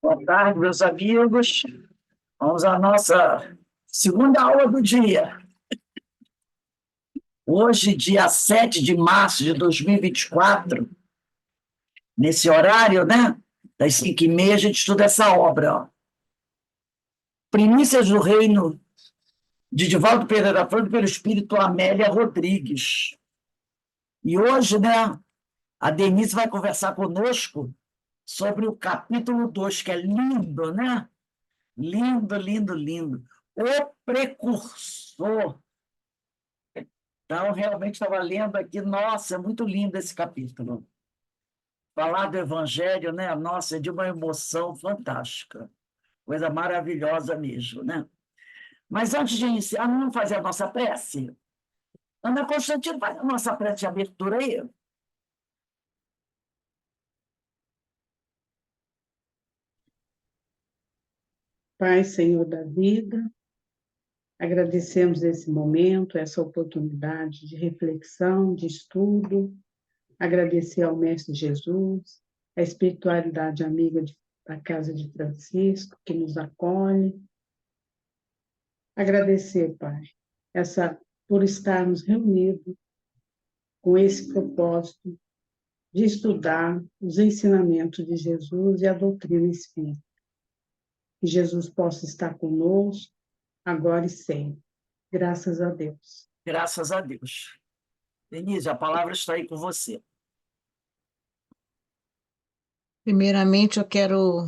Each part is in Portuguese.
Boa tarde, meus amigos. Vamos à nossa segunda aula do dia. Hoje, dia 7 de março de 2024, nesse horário, né? Das 5h30, a gente estuda essa obra, ó. Primícias do Reino, de Divaldo Pereira Franco, pelo Espírito Amélia Rodrigues. E hoje, né, a Denise vai conversar conosco sobre o capítulo 2, que é lindo, né? Lindo, lindo, lindo. O precursor. Então, realmente estava lendo aqui, nossa, é muito lindo esse capítulo. Falar do Evangelho, né? Nossa, é de uma emoção fantástica. Coisa maravilhosa mesmo, né? Mas antes de iniciar, vamos fazer a nossa prece? Ana Constantino, faz a nossa prece de abertura aí. Pai, Senhor da vida, agradecemos esse momento, essa oportunidade de reflexão, de estudo, agradecer ao Mestre Jesus, a espiritualidade amiga da Casa de Francisco, que nos acolhe. Agradecer, Pai, por estarmos reunidos com esse propósito de estudar os ensinamentos de Jesus e a doutrina espírita. Que Jesus possa estar conosco, agora e sempre. Graças a Deus. Graças a Deus. Denise, a palavra está aí com você. Primeiramente, eu quero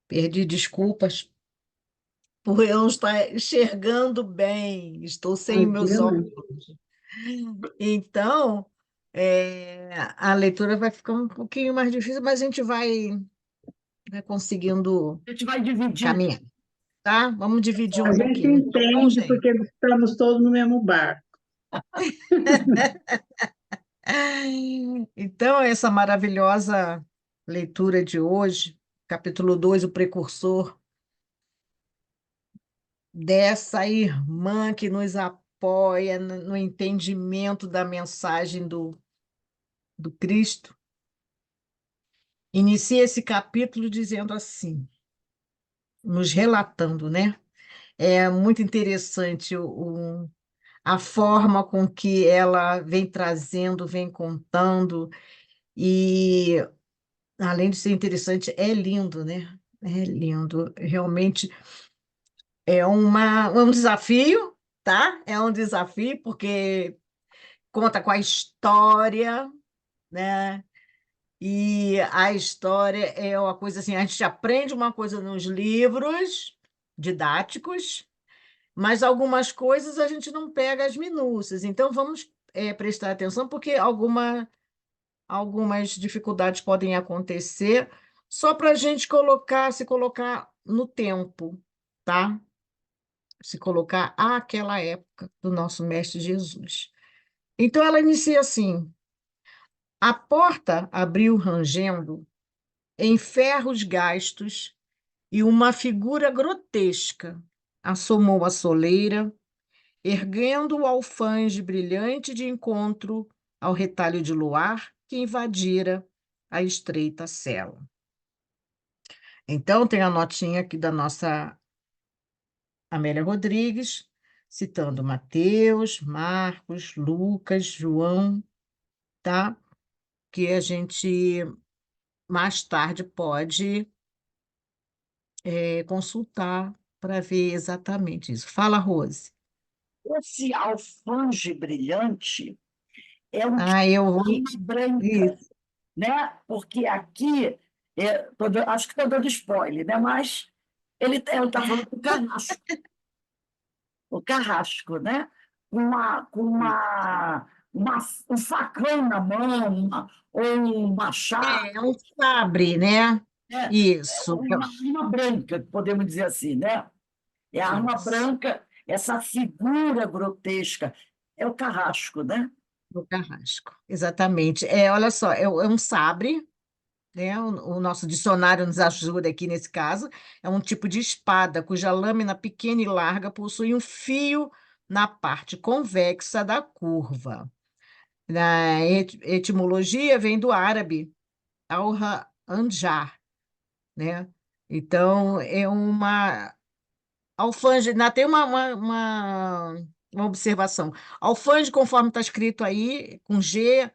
pedir desculpas por eu não estar enxergando bem, estou sem meus Tranquila? óculos. Então, a leitura vai ficar um pouquinho mais difícil, mas a gente vai conseguindo A gente vai dividir. caminhar, tá? Vamos dividir A um gente pouquinho, tá bom, entende gente? porque estamos todos no mesmo barco. Então, essa maravilhosa leitura de hoje, capítulo 2, o precursor, dessa irmã que nos apoia no entendimento da mensagem do Cristo. Inicia esse capítulo dizendo assim, nos relatando, né? É muito interessante a forma com que ela vem trazendo, vem contando, e além de ser interessante, é lindo, né? É lindo. Realmente um desafio, tá? É um desafio, porque conta com a história, né? E a história é uma coisa assim, a gente aprende uma coisa nos livros didáticos, mas algumas coisas a gente não pega as minúcias. Então, vamos prestar atenção, porque algumas dificuldades podem acontecer, só para a gente se colocar no tempo, tá? Se colocar àquela época do nosso Mestre Jesus. Então, ela inicia assim: a porta abriu rangendo, em ferros gastos, e uma figura grotesca assomou a soleira, erguendo o alfanje brilhante de encontro ao retalho de luar que invadira a estreita cela. Então, tem a notinha aqui da nossa Amélia Rodrigues, citando Mateus, Marcos, Lucas, João, tá? Que a gente mais tarde pode consultar para ver exatamente isso. Fala, Rose. Esse alfanje brilhante é um Ah, eu vou. arma branca, Isso. né? Porque aqui, acho que estou dando spoiler, né? Mas ele está falando do carrasco, o carrasco, né? Com um facão na mão, ou um machado, É um sabre, né? né? Isso. Uma arma branca, podemos dizer assim, né? É a arma Isso. branca, essa figura grotesca, é o carrasco, né? Do carrasco. Exatamente. Olha só, é um sabre, né? O nosso dicionário nos ajuda aqui nesse caso. É um tipo de espada cuja lâmina pequena e larga possui um fio na parte convexa da curva. Na etimologia vem do árabe, al-anjar, né? Então, é uma alfange, ainda tem uma observação. Alfange, conforme está escrito aí, com G,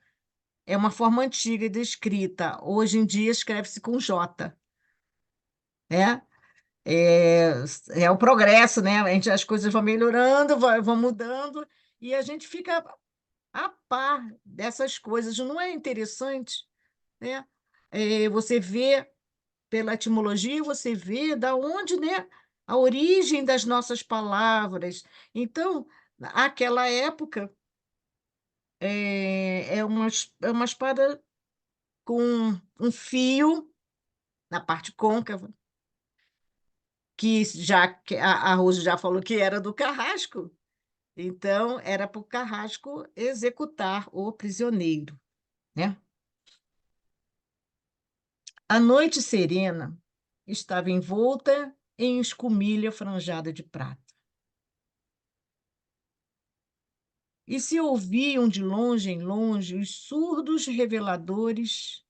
é uma forma antiga de escrita. Hoje em dia escreve-se com J, né? É, é o progresso, né? As coisas vão melhorando, vão mudando, e a gente fica a par dessas coisas. Não é interessante, né? Você vê pela etimologia, você vê da onde, né, a origem das nossas palavras. Então, aquela época é uma espada com um fio na parte côncava, que já que a Rose já falou que era do carrasco, então era para o carrasco executar o prisioneiro, né? A noite serena estava envolta em escumilha franjada de prata. E se ouviam de longe em longe os surdos reveladores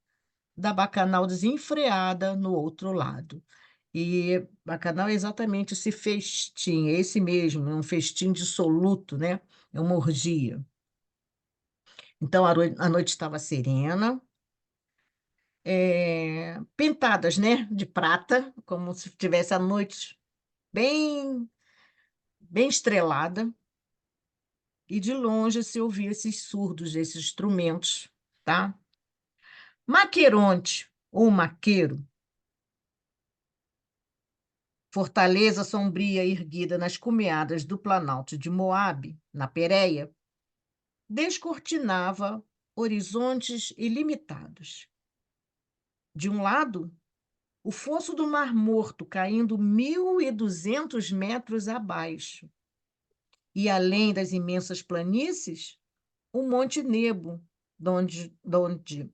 da bacanal desenfreada no outro lado. E bacanal é exatamente esse festim, é esse mesmo, é um festim dissoluto, né? É uma orgia. Então a noite estava serena, pintadas, né, de prata, como se tivesse a noite bem, bem estrelada, e de longe se ouvia esses surdos, esses instrumentos, tá? Maqueronte, ou maqueiro, fortaleza sombria erguida nas cumeadas do Planalto de Moabe, na Pérea, descortinava horizontes ilimitados. De um lado, o fosso do Mar Morto caindo 1.200 metros abaixo, e além das imensas planícies, o Monte Nebo, donde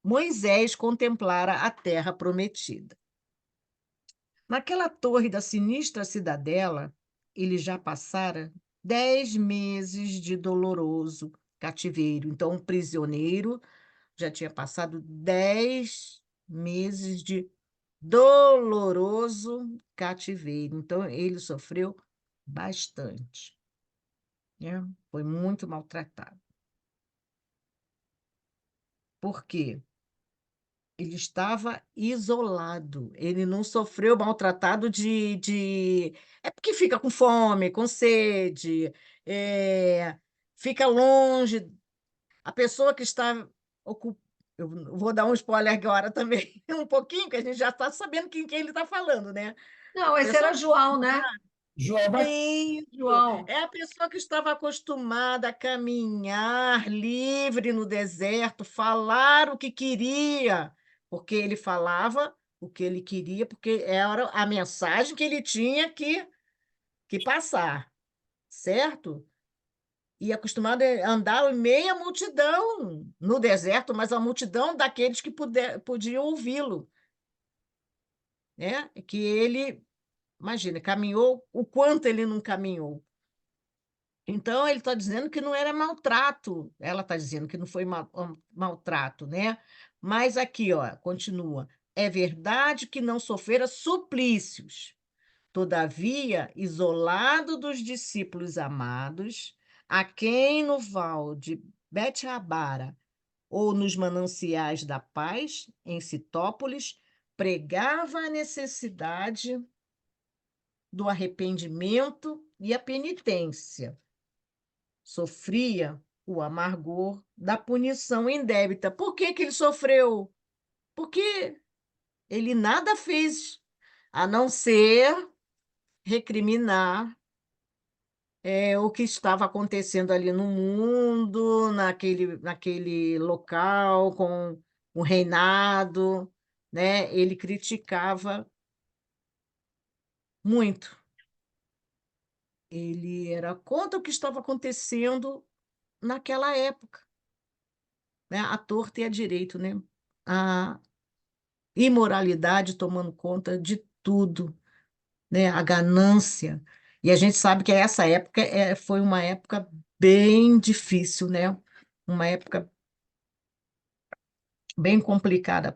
Moisés contemplara a terra prometida. Naquela torre da sinistra cidadela, ele já passara 10 meses de doloroso cativeiro. Então, um prisioneiro já tinha passado 10 meses de doloroso cativeiro. Então, ele sofreu bastante, né? Foi muito maltratado. Por quê? Ele estava isolado, ele não sofreu maltratado É porque fica com fome, com sede, fica longe. A pessoa que está... Eu vou dar um spoiler agora também, um pouquinho, que a gente já está sabendo quem ele está falando, né? Não, esse Pessoa era João, né? João Batista. Isso, João. é a pessoa que estava acostumada a caminhar livre no deserto, falar o que queria, porque ele falava o que ele queria, porque era a mensagem que ele tinha que passar, certo? E acostumado a andar em meia multidão no deserto, mas a multidão daqueles que podiam ouvi-lo, né? Que ele, imagina, caminhou o quanto ele não caminhou. Então, ele está dizendo que não era maltrato, ela está dizendo que não foi maltrato, né? Mas aqui, ó, continua. É verdade que não sofrera suplícios. Todavia, isolado dos discípulos amados, a quem no val de Bete-Abara ou nos mananciais da paz, em Citópolis, pregava a necessidade do arrependimento e a penitência, sofria o amargor da punição indébita. Por que que ele sofreu? Porque ele nada fez a não ser recriminar o que estava acontecendo ali no mundo, naquele local, com o reinado, né? Ele criticava muito. Ele era contra o que estava acontecendo naquela época, né? A torta e a direito, né? A imoralidade tomando conta de tudo, né? A ganância. E a gente sabe que essa época foi uma época bem difícil, né? Uma época bem complicada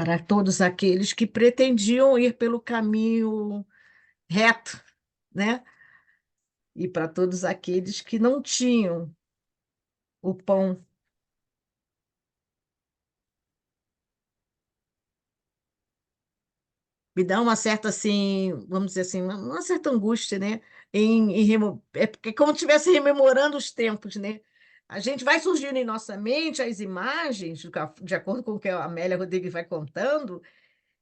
para todos aqueles que pretendiam ir pelo caminho reto, né? E para todos aqueles que não tinham o pão. Me dá uma certa, assim, vamos dizer assim, uma certa angústia, né? É porque como se estivesse rememorando os tempos, né? A gente vai surgindo em nossa mente as imagens, de acordo com o que a Amélia Rodrigues vai contando,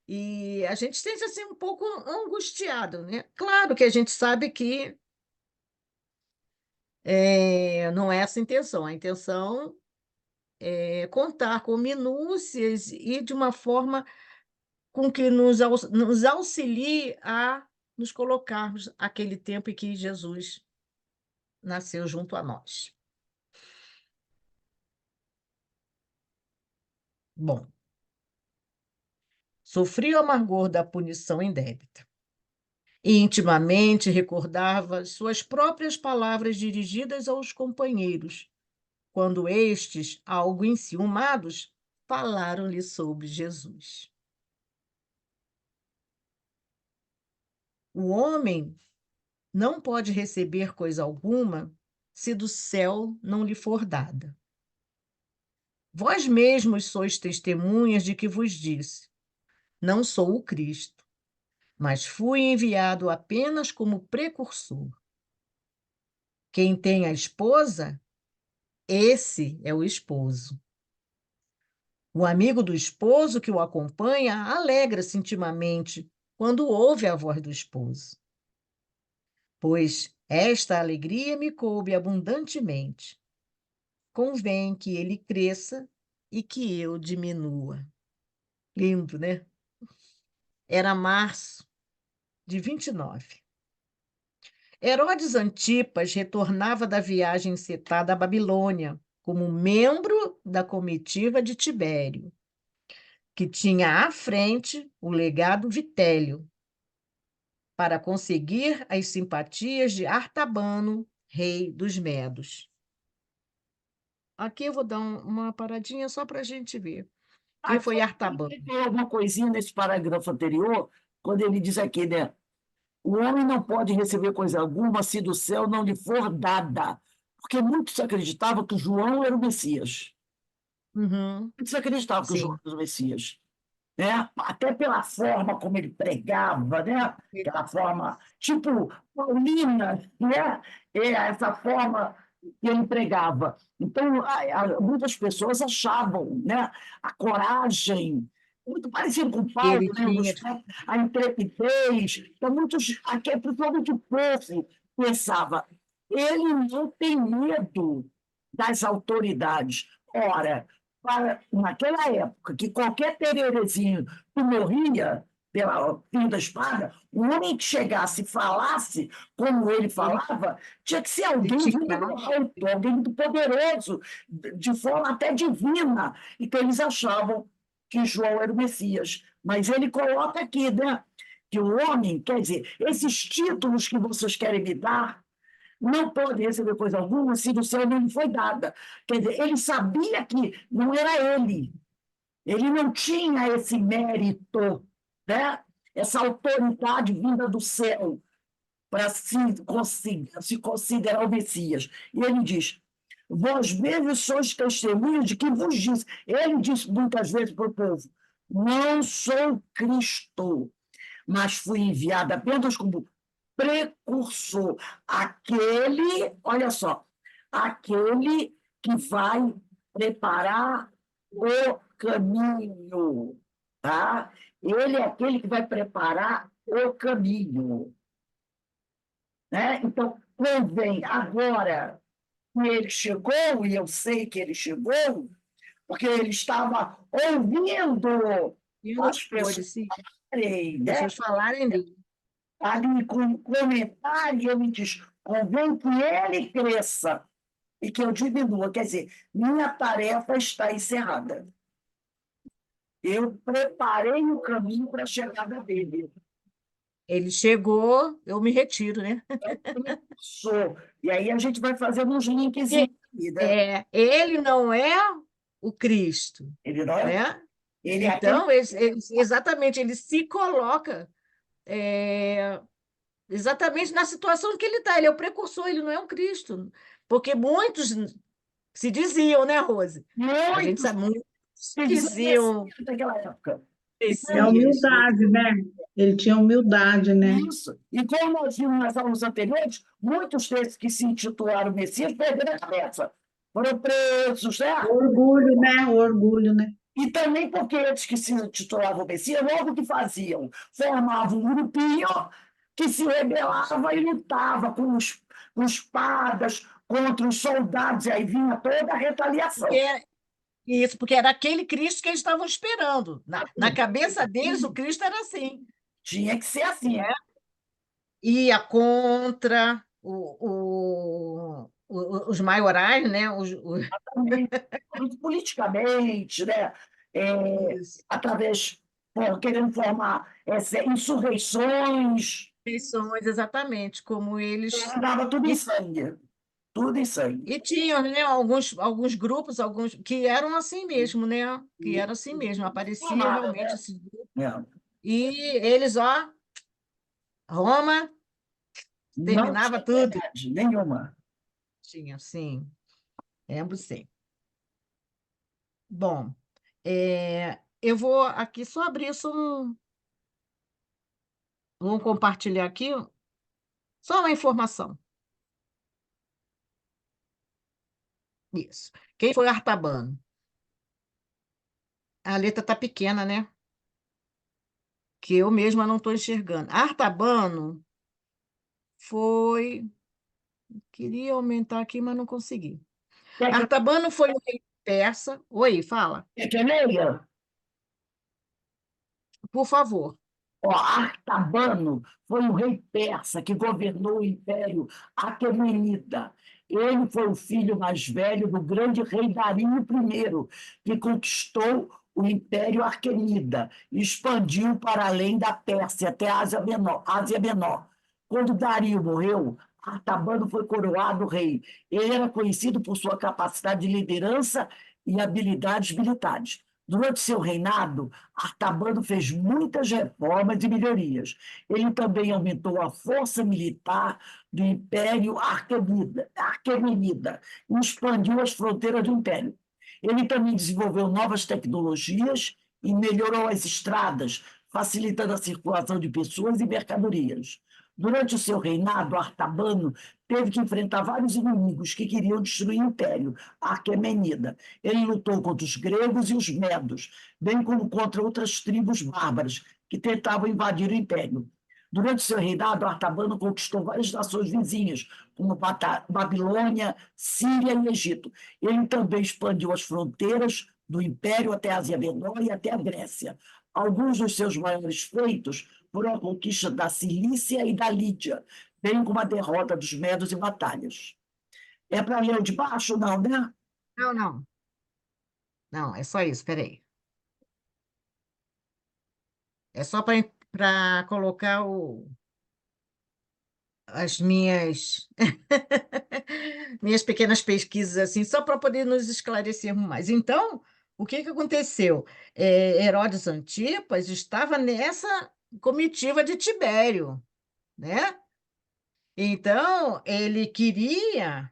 e a gente sente assim um pouco angustiado, né? Claro que a gente sabe que não é essa a intenção. A intenção é contar com minúcias e de uma forma com que nos auxilie a nos colocarmos aquele tempo em que Jesus nasceu junto a nós. Bom, sofri o amargor da punição indébita. E intimamente recordava suas próprias palavras dirigidas aos companheiros, quando estes, algo enciumados, falaram-lhe sobre Jesus. O homem não pode receber coisa alguma se do céu não lhe for dada. Vós mesmos sois testemunhas de que vos disse: não sou o Cristo, mas fui enviado apenas como precursor. Quem tem a esposa, esse é o esposo. O amigo do esposo que o acompanha alegra-se intimamente quando ouve a voz do esposo, pois esta alegria me coube abundantemente. Convém que ele cresça e que eu diminua. Lindo, né? Era março de 29. Herodes Antipas retornava da viagem encetada à Babilônia como membro da comitiva de Tibério, que tinha à frente o legado Vitélio, para conseguir as simpatias de Artabano, rei dos Medos. Aqui eu vou dar uma paradinha só para a gente ver. Quem foi Artabano? Tem alguma coisinha nesse parágrafo anterior, quando ele diz aqui, né? O homem não pode receber coisa alguma se do céu não lhe for dada, porque muitos acreditavam que João era o Messias. Uhum, Muitos acreditavam que João sim. era o Messias, né? Até pela forma como ele pregava, né? Aquela forma, tipo Paulina, né? Essa forma que ele pregava. Então, muitas pessoas achavam, né? A coragem, muito parecido com Paulo, Ele né? tinha. A intrepidez. Então, muitos, aqui, principalmente o povo, pensava, ele não tem medo das autoridades. Ora, naquela época, que qualquer tererezinho tu morria pela fio da espada, o homem que chegasse e falasse como ele Ele falava, tinha que ser alguém vindo do criticava. alto, alguém muito poderoso, de forma até divina. Então, eles achavam que João era o Messias. Mas ele coloca aqui, né, que o homem, quer dizer, esses títulos que vocês querem me dar, não pode receber coisa alguma se do céu não lhe foi dada. Quer dizer, ele sabia que não era ele não tinha esse mérito, né? Essa autoridade vinda do céu para se considerar o Messias. E ele diz: vós mesmos sois testemunhas de que vos disse. Ele disse muitas vezes para o povo: não sou Cristo, mas fui enviado apenas como precursor, aquele, olha só, aquele que vai preparar o caminho, tá? Ele é aquele que vai preparar o caminho, né? Então, convém agora que ele chegou, e eu sei que ele chegou, porque ele estava ouvindo E as os pessoas, flores, sim. né? Pessoas falarem dele. Ali com comentário, ele diz: convém que ele cresça e que eu diminua. Quer dizer, minha tarefa está encerrada. Eu preparei o caminho para a chegada dele. Ele chegou, eu me retiro, né? Sou. E aí a gente vai fazendo uns links Porque aí, né? ele não é o Cristo, Ele não é. né? Ele é aquele Então, exatamente, ele se coloca é, exatamente na situação que ele está. Ele é o precursor, ele não é um Cristo. Porque muitos se diziam, né, Rose? A gente muitos sabe, muitos diziam Messias daquela época. É a Messias. humildade, né? Ele tinha humildade, né? Isso. E como nós vimos nas aulas anteriores, muitos desses que se intitularam Messias perderam a cabeça. Foram presos, né? O orgulho, né? O orgulho, né? E também porque eles que se intitulavam Messias, logo o que faziam? Formavam um grupinho que se rebelava e lutava com espadas contra os soldados, e aí vinha toda a retaliação. Isso, porque era aquele Cristo que eles estavam esperando. Na cabeça deles, o Cristo era assim. Tinha que ser assim. Ia contra os maiorais, né? Também, politicamente, né? Isso. Através, querendo formar insurreições, Eleições, exatamente, como eles. dava tudo em E, sangue, tudo em sangue. e tinham, né, alguns grupos, alguns que eram assim mesmo, né? Que eram assim mesmo, aparecia Formada, realmente né? esse grupo. É. E eles, ó, Roma Não terminava tinha tudo. piedade nenhuma. Tinha, sim, lembro sim. Bom, eu vou aqui só abrir só vamos compartilhar aqui só uma informação. Isso. Quem foi Artabano? A letra tá pequena, né? Que eu mesma não estou enxergando. Artabano foi. Queria aumentar aqui, mas não consegui. Quer que, Artabano foi um rei persa. Oi, fala, quer que eu leia? por favor. Ó, Artabano foi um rei persa que governou o Império Aquemenida. Ele foi o filho mais velho do grande rei Dario I, que conquistou o Império Aquemida e expandiu para além da Pérsia até a Ásia Menor. Ásia Menor. Quando Dario morreu, Artabano foi coroado rei. Ele era conhecido por sua capacidade de liderança e habilidades militares. Durante seu reinado, Artabano fez muitas reformas e melhorias. Ele também aumentou a força militar do Império Aquemenida e expandiu as fronteiras do Império. Ele também desenvolveu novas tecnologias e melhorou as estradas, facilitando a circulação de pessoas e mercadorias. Durante o seu reinado, Artabano teve que enfrentar vários inimigos que queriam destruir o Império Aquemenida. Ele lutou contra os gregos e os medos, bem como contra outras tribos bárbaras que tentavam invadir o Império. Durante seu reinado, Artabano conquistou várias nações vizinhas, como Babilônia, Síria e Egito. Ele também expandiu as fronteiras do Império até a Ásia Menor e até a Grécia. Alguns dos seus maiores feitos foram a conquista da Cilícia e da Lídia, bem como a derrota dos medos em batalhas. É para ler o de baixo, não, né? Não, não. Não, é só isso, peraí. É só para colocar as minhas minhas pequenas pesquisas assim, só para poder nos esclarecermos mais. Então, o que que aconteceu? Herodes Antipas estava nessa comitiva de Tibério, né? Então, ele queria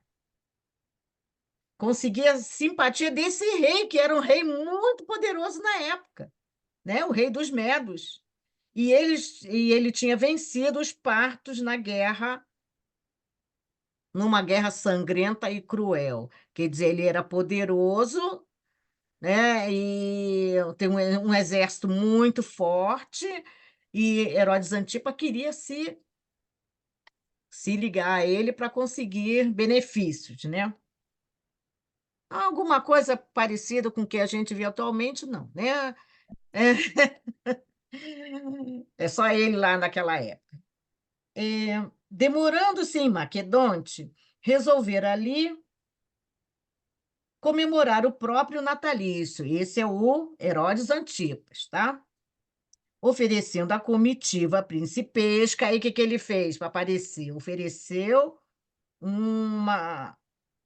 conseguir a simpatia desse rei, que era um rei muito poderoso na época, né? O rei dos Medos. E ele tinha vencido os partos numa guerra sangrenta e cruel. Quer dizer, ele era poderoso, né? E tem um exército muito forte, e Herodes Antipa queria se ligar a ele para conseguir benefícios, né? Alguma coisa parecida com o que a gente vê atualmente, não, né? É, é só ele lá naquela época. Demorando-se em Maquedonte, resolver ali comemorar o próprio natalício. Esse é o Herodes Antipas, tá? Oferecendo a comitiva principesca. Aí o que que ele fez para aparecer? Ofereceu um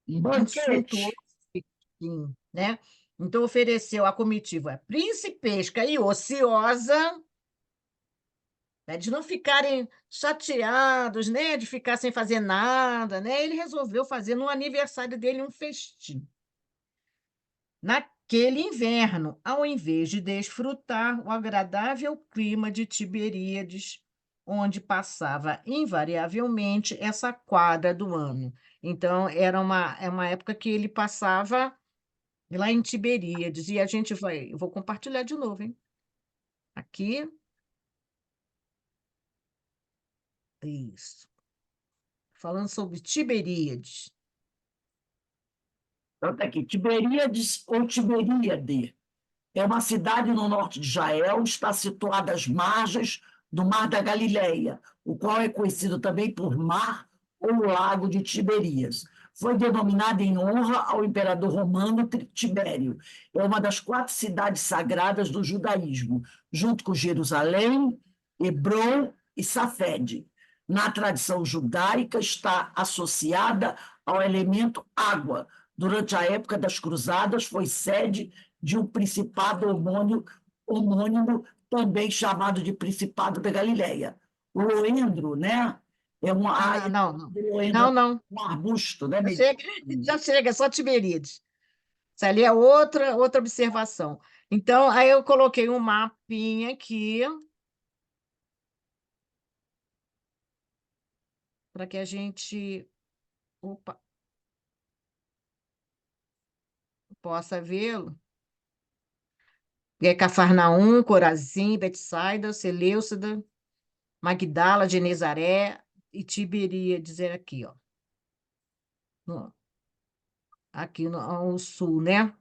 Um muito suntuoso, banquete. festim, né? Então, ofereceu à comitiva principesca e ociosa, né, de não ficarem chateados, né, de ficar sem fazer nada, né? Ele resolveu fazer no aniversário dele um festim. Naquele inverno, ao invés de desfrutar o agradável clima de Tiberíades, onde passava invariavelmente essa quadra do ano. Então, é uma época que ele passava lá em Tiberíades, e a gente vai, eu vou compartilhar de novo, hein? Aqui, isso. Falando sobre Tiberíades. Então, tá aqui, Tiberíades ou Tiberíade. É uma cidade no norte de Israel, está situada às margens do Mar da Galileia, o qual é conhecido também por Mar ou Lago de Tiberíades. Foi denominada em honra ao imperador romano Tibério. É uma das 4 cidades sagradas do judaísmo, junto com Jerusalém, Hebrom e Safed. Na tradição judaica, está associada ao elemento água. Durante a época das Cruzadas, foi sede de um principado homônimo, também chamado de Principado da Galileia. O loendro, né? É uma Não, não. loendro, Não. um arbusto, né? Já chega, é só Tiberíades. Isso ali é outra observação. Então, aí eu coloquei um mapinha aqui para que a gente possa vê-lo. É Cafarnaum, Corazim, Betsaida, Seleucida, Magdala, Genezaré e Tiberíades, era aqui, ó. Aqui no sul, né?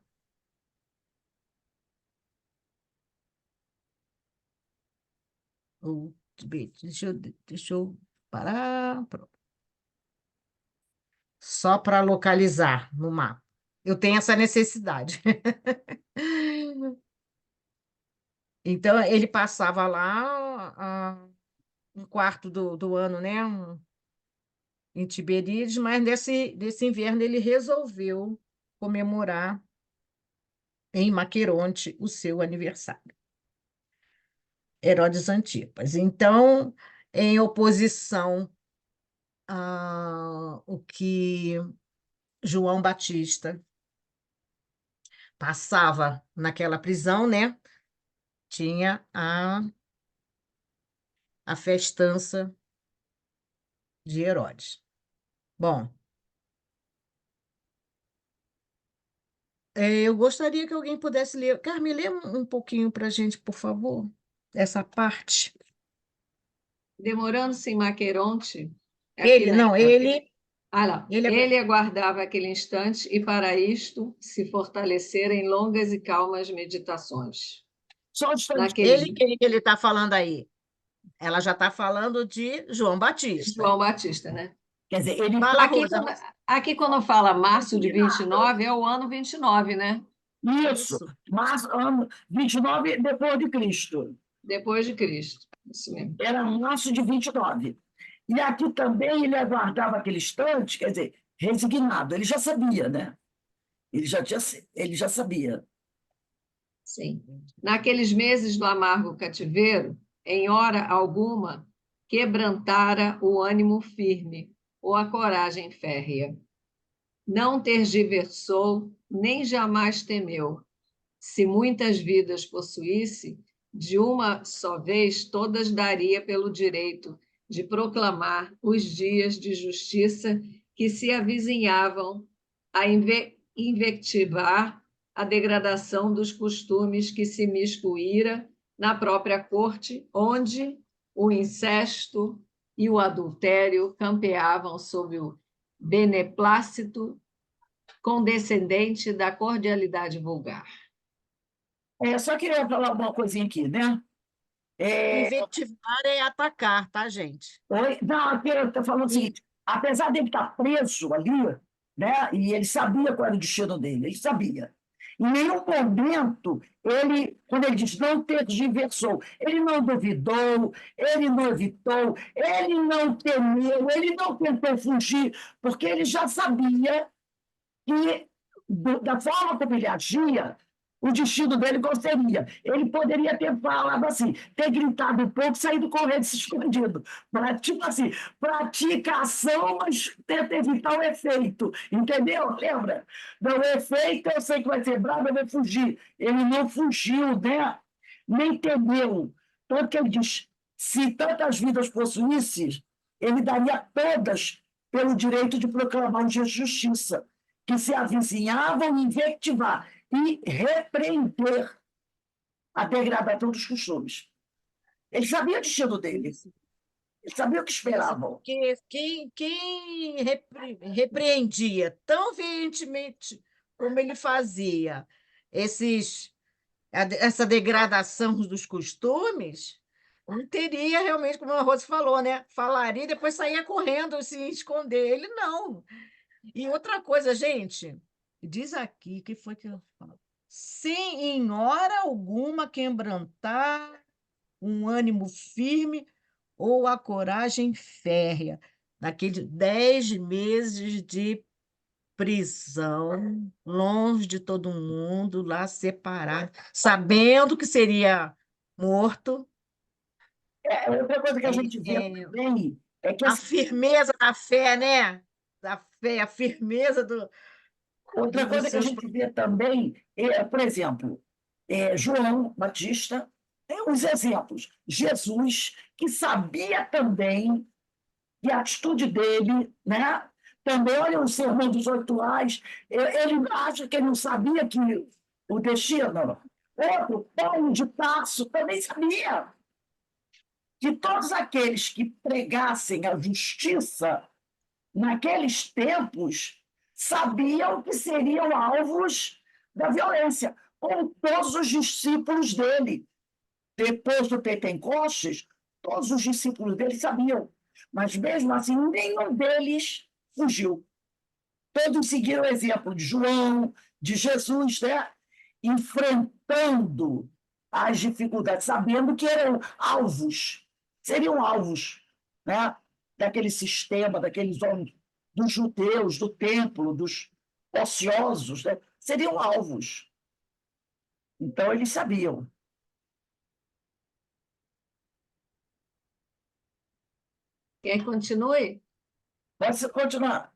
Deixa eu parar. Pronto. Só para localizar no mapa. Eu tenho essa necessidade. Então, ele passava lá um quarto do ano, né? Em Tiberíades, mas desse inverno ele resolveu comemorar em Maqueronte o seu aniversário. Herodes Antipas. Então, em oposição ao que João Batista passava naquela prisão, né? Tinha a festança de Herodes. Bom, eu gostaria que alguém pudesse ler. Carmen, lê um pouquinho para a gente, por favor, essa parte. Demorando-se em Maqueronte, Ele, não, ele ele aguardava aquele instante e, para isto, se fortalecera em longas e calmas meditações. Só um instante. Quem que ele está falando aí? Ela já está falando de João Batista. João Batista, né? Quer dizer, ele Fala, Aqui, Rosa. aqui, quando fala março de 29, é o ano 29, né? Isso. Março, ano 29 depois de Cristo. Depois de Cristo. Isso mesmo. Era março de 29. E aqui também ele aguardava aquele instante, quer dizer, resignado. Ele já sabia, né? Ele já sabia. Sim. Naqueles meses do amargo cativeiro, em hora alguma, quebrantara o ânimo firme ou a coragem férrea. Não tergiversou, nem jamais temeu. Se muitas vidas possuísse, de uma só vez todas daria pelo direito de proclamar os dias de justiça que se avizinhavam a invectivar a degradação dos costumes que se miscuíra na própria corte, onde o incesto e o adultério campeavam sob o beneplácito condescendente da cordialidade vulgar. Só queria falar uma coisinha aqui, né? Invectivar é atacar, tá, gente? Não, aqui eu estou falando o seguinte: apesar dele estar preso ali, né? E ele sabia qual era o destino dele, ele sabia. Em nenhum momento, quando ele diz não tergiversou, ele não duvidou, ele não evitou, ele não temeu, ele não tentou fugir, porque ele já sabia que, da forma como ele agia, o destino dele qual seria. Ele poderia ter falado assim, ter gritado um pouco, saído correndo, se escondido. Tipo assim, pratica a ação, mas tenta evitar o efeito. Entendeu? Lembra? Não, o efeito eu sei que vai ser bravo, eu vou fugir. Ele não fugiu, né? Nem temeu. Tanto que ele diz, se tantas vidas possuísse, ele daria todas pelo direito de proclamar um dia de justiça, que se avizinhavam e invectivar e repreender a degradação dos costumes. Ele sabia o destino dele, ele sabia o que esperavam. Porque quem repreendia tão veementemente como ele fazia essa degradação dos costumes, não teria realmente, como a Rose falou, né? Falaria e depois saía correndo, se esconder. Ele não. E outra coisa, gente, diz aqui, que foi que eu falo? Sem em hora alguma quebrantar um ânimo firme ou a coragem férrea, naqueles 10 meses de prisão, longe de todo mundo, lá separado, sabendo que seria morto. Outra coisa que a gente vê também é que A firmeza da fé, né? Da fé, a firmeza outra dos coisa que a seus. gente vê também é, por exemplo, João Batista, os exemplos. Jesus, que sabia também que a atitude dele, né? Também, olha o Sermão dos 8 Ais, ele acha que ele não sabia que o destino. Outro, Paulo de Tarso, também sabia que todos aqueles que pregassem a justiça naqueles tempos sabiam que seriam alvos da violência, como todos os discípulos dele. Depois do Pentecostes, todos os discípulos dele sabiam, mas mesmo assim nenhum deles fugiu. Todos seguiram o exemplo de João, de Jesus, né? Enfrentando as dificuldades, sabendo que eram alvos, seriam alvos, né? Daquele sistema, daqueles homens, dos judeus, do templo, dos ociosos, né? Seriam alvos. Então, eles sabiam. Quer que continue? Pode continuar.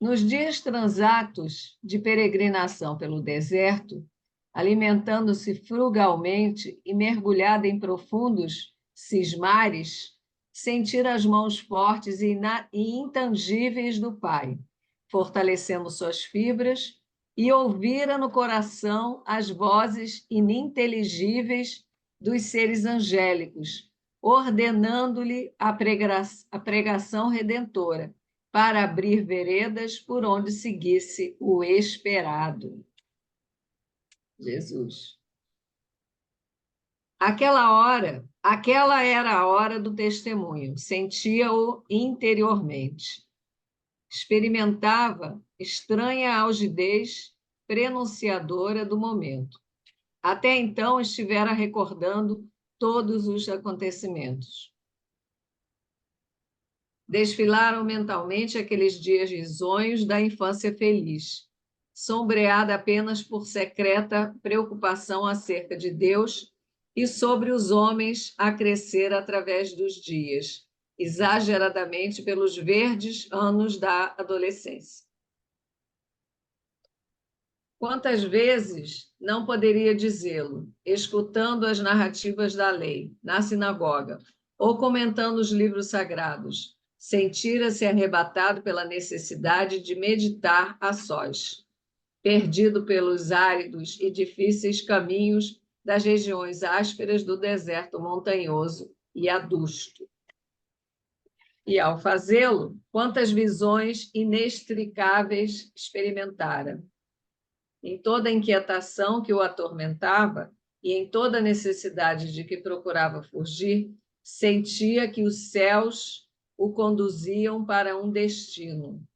Nos dias transatos de peregrinação pelo deserto, alimentando-se frugalmente e mergulhada em profundos cismares, sentira as mãos fortes e intangíveis do Pai, fortalecendo suas fibras, e ouvira no coração as vozes ininteligíveis dos seres angélicos, ordenando-lhe a pregação redentora, para abrir veredas por onde seguisse o esperado. Jesus. Aquela era a hora do testemunho, sentia-o interiormente. Experimentava estranha algidez prenunciadora do momento. Até então estivera recordando todos os acontecimentos. Desfilaram mentalmente aqueles dias risonhos da infância feliz, sombreada apenas por secreta preocupação acerca de Deus e sobre os homens a crescer através dos dias, exageradamente pelos verdes anos da adolescência. Quantas vezes não poderia dizê-lo, escutando as narrativas da lei, na sinagoga, ou comentando os livros sagrados, sentira-se arrebatado pela necessidade de meditar a sós, perdido pelos áridos e difíceis caminhos das regiões ásperas do deserto montanhoso e adusto. E, ao fazê-lo, quantas visões inextricáveis experimentara. Em toda a inquietação que o atormentava e em toda a necessidade de que procurava fugir, sentia que os céus o conduziam para um destino,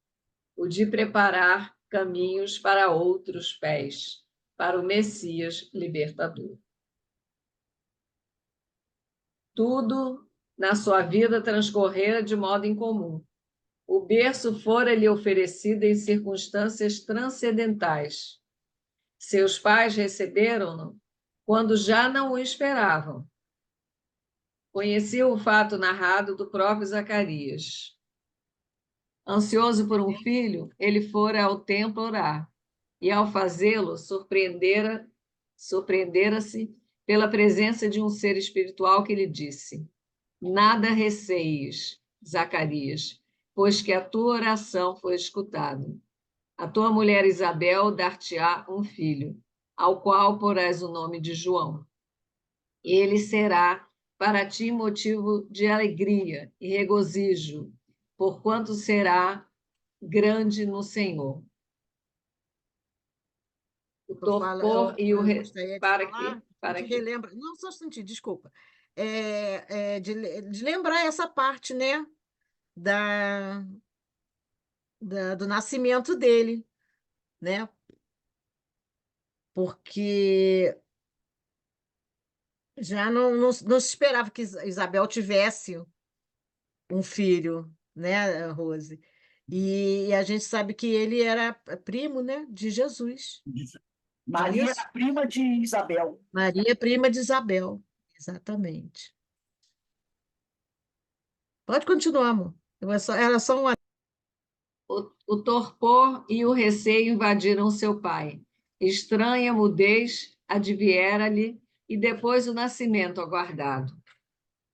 o de preparar caminhos para outros pés, para o Messias libertador. Tudo na sua vida transcorrera de modo incomum. O berço fora-lhe oferecido em circunstâncias transcendentais. Seus pais receberam-no quando já não o esperavam. Conhecia o fato narrado do próprio Zacarias. Ansioso por um filho, ele fora ao templo orar, e ao fazê-lo, surpreendera-se pela presença de um ser espiritual que lhe disse: Nada receis, Zacarias, pois que a tua oração foi escutada. A tua mulher Isabel dar-te-á um filho, ao qual porás o nome de João. Ele será para ti motivo de alegria e regozijo, porquanto será grande no Senhor. O torpor e o... eu gostaria de Para falar, quê? Para que quê? relembra, não, só um instantinho, desculpa, de lembrar essa parte, né, da, do nascimento dele, né, porque já não se esperava que Isabel tivesse um filho, né, Rose? E a gente sabe que ele era primo, né, de Jesus, não é Maria isso? era prima de Isabel. Maria, prima de Isabel, exatamente. Pode continuar, amor. Era só uma. O torpor e o receio invadiram seu pai. Estranha mudez adviera-lhe e depois o nascimento aguardado.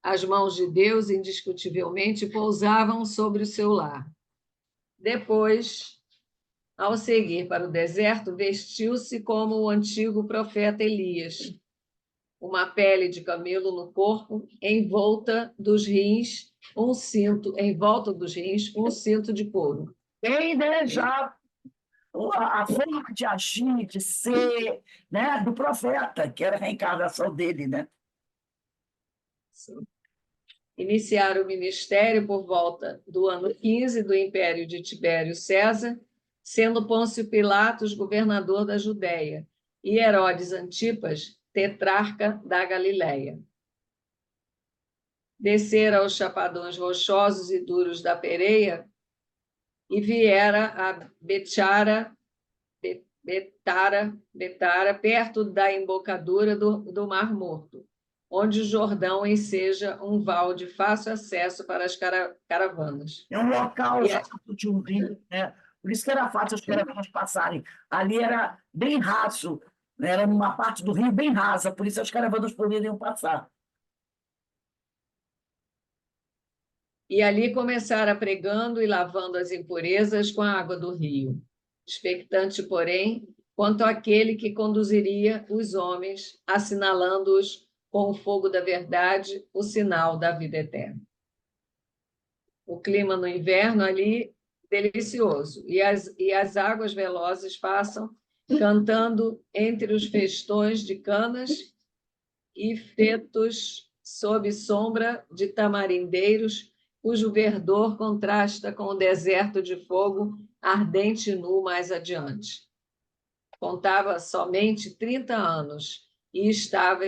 As mãos de Deus, indiscutivelmente, pousavam sobre o seu lar. Depois, ao seguir para o deserto, vestiu-se como o antigo profeta Elias, uma pele de camelo no corpo, em volta dos rins, em volta dos rins, um cinto de couro. Tem, né, já a forma de agir, de ser, né, do profeta, que era a reencarnação dele, né? Iniciaram o ministério por volta do ano 15 do Império de Tibério César, sendo Pôncio Pilatos governador da Judéia e Herodes Antipas tetrarca da Galiléia. Descera aos chapadões rochosos e duros da Pereia e viera a Betara, perto da embocadura do Mar Morto, onde o Jordão enseja um val de fácil acesso para as caravanas. É um local E já de um rio, né? Por isso que era fácil as caravanas passarem. Ali era bem raso, né? Era numa parte do rio bem rasa, por isso as caravanas poderiam passar. E ali começara pregando e lavando as impurezas com a água do rio, expectante, porém, quanto àquele que conduziria os homens, assinalando-os com o fogo da verdade, o sinal da vida eterna. O clima no inverno ali delicioso, e as águas velozes passam cantando entre os festões de canas e fetos sob sombra de tamarindeiros, cujo verdor contrasta com o deserto de fogo ardente e nu mais adiante. Contava somente 30 anos e estava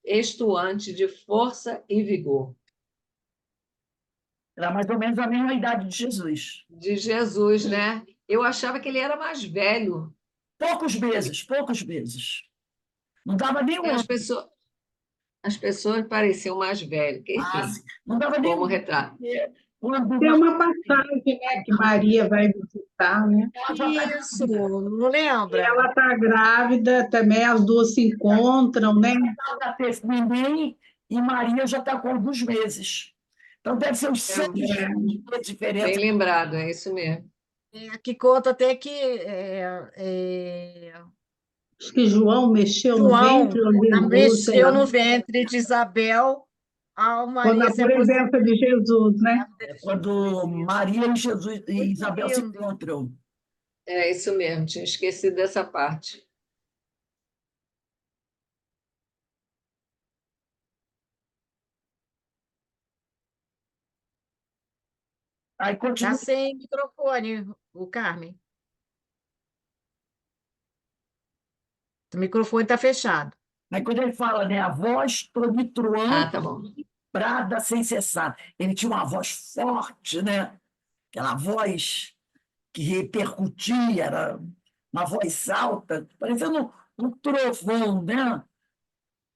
estuante de força e vigor. Era mais ou menos a mesma idade de Jesus. De Jesus, né? Eu achava que ele era mais velho. Poucos meses, poucos meses. Não dava nem um As ano. pessoas pareciam mais velhas, enfim, Não dava nem um como ano. retrato. Quando Tem uma passagem, né, que Maria vai visitar, né? ela já está Isso, não lembra? Ela está grávida também, as duas se encontram, né? para ter neném e Maria já está com alguns meses. Então, deve ser uns 6 meses de diferença. Bem lembrado, é isso mesmo. Que conta até que Acho que João mexeu no João ventre ou Jesus, sei mexeu lá, no ventre de Isabel ao quando Maria a se aproximar. presença de Jesus, né? Quando Maria e Jesus e Muito Isabel se lindo. encontram. É isso mesmo, tinha esquecido dessa parte. Aí Está continua. sem microfone, o Carmen. O microfone está fechado. Aí quando ele fala, né, a voz tonitruante, Tá bom. brada sem cessar. Ele tinha uma voz forte, né? Aquela voz que repercutia, era uma voz alta, parecendo um trovão, né?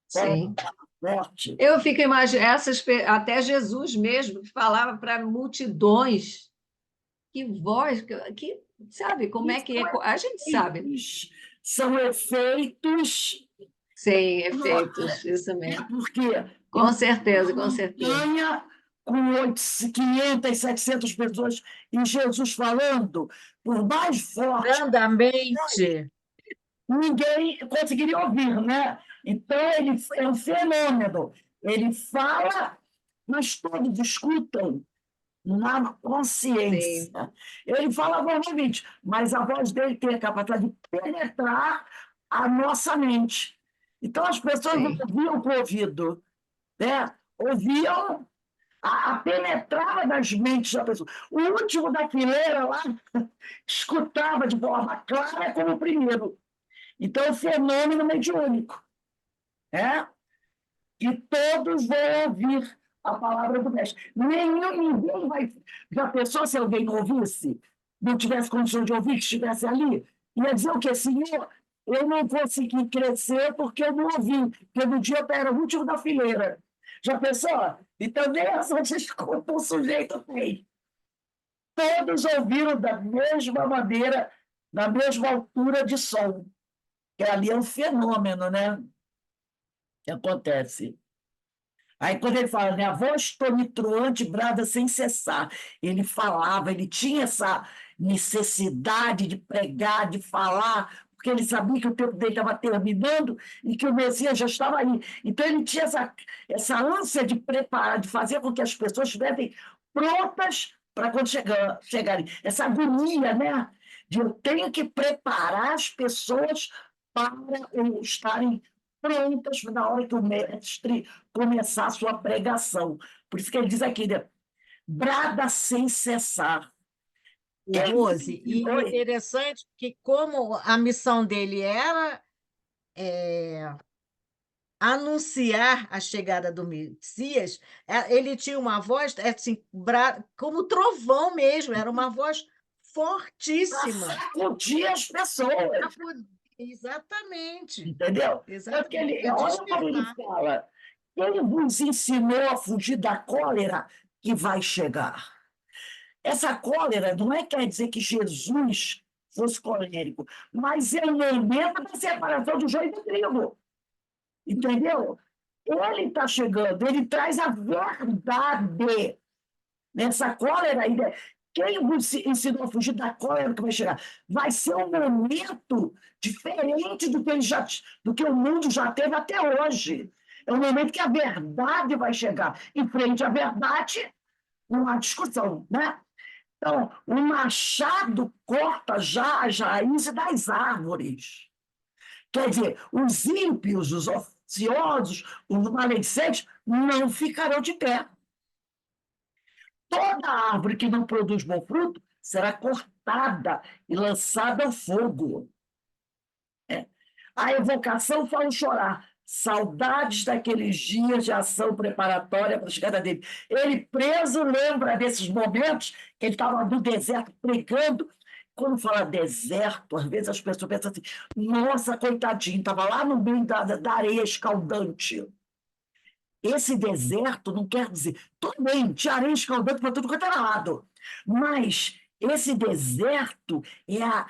Sim. Forte. Eu fico imaginando, até Jesus mesmo, que falava para multidões, que voz, sabe, como é que é? A gente sabe, São efeitos, sem efeitos, isso mesmo. porque Com certeza, com certeza. montanha com 500, 700 pessoas e Jesus falando, por mais forte, Brandamente. ninguém conseguiria ouvir, né? Então, ele é um fenômeno. Ele fala, mas todos escutam na consciência. Sim, Ele fala normalmente, mas a voz dele tem a capacidade de penetrar a nossa mente. Então, as pessoas não sim, ouviam com o ouvido, né? Ouviam a penetrava das mentes da pessoa. O último da fileira lá escutava de forma clara como o primeiro. Então, é um fenômeno mediúnico. Né? E todos vão ouvir a palavra do mestre. Ninguém vai. Já pensou se alguém não ouvisse? Não tivesse condição de ouvir, que estivesse ali? Ia dizer o quê? Senhor, eu não consegui crescer porque eu não ouvi, porque no dia eu era o último da fileira. Já pensou? Então, nem essa desculpa o sujeito tem. Todos ouviram da mesma maneira, na mesma altura de som. Que ali é um fenômeno, né? Que acontece. Aí, quando ele fala, né, a voz tonitruante brada sem cessar, ele falava, ele tinha essa necessidade de pregar, de falar, porque ele sabia que o tempo dele estava terminando e que o Messias já estava aí. Então, ele tinha essa ânsia de preparar, de fazer com que as pessoas estivessem prontas para quando chegarem. Essa agonia, né? De eu tenho que preparar as pessoas para estarem prontas na hora que o mestre começar a sua pregação. Por isso que ele diz aqui, né? Brada sem cessar. O Rose, e interessante que como a missão dele era anunciar a chegada do Messias, ele tinha uma voz assim, como trovão mesmo, era uma voz fortíssima. Sacudir as pessoas. Exatamente, Entendeu? Porque exatamente, para olha como ele despertar. fala. Ele vos ensinou a fugir da cólera que vai chegar. Essa cólera não quer dizer que Jesus fosse colérico, mas é o momento da separação do joio do trigo. Entendeu? Ele está chegando, ele traz a verdade. Nessa cólera ainda. Quem vos ensinou a fugir da cólera que vai chegar? Vai ser um momento diferente do que o mundo já teve até hoje. É um momento que a verdade vai chegar. Em frente à verdade, não há discussão, né? Então, o machado corta já as raízes das árvores. Quer dizer, os ímpios, os ociosos, os maledicentes não ficarão de pé. Toda árvore que não produz bom fruto será cortada e lançada ao fogo. A evocação fala chorar. Saudades daqueles dias de ação preparatória para a chegada dele. Ele preso lembra desses momentos que ele estava no deserto pregando. Quando fala deserto, às vezes as pessoas pensam assim, nossa, coitadinho, estava lá no meio da areia escaldante. Esse deserto não quer dizer... Tudo bem, tinha areia escaldante para tudo quanto era lado. Mas esse deserto é a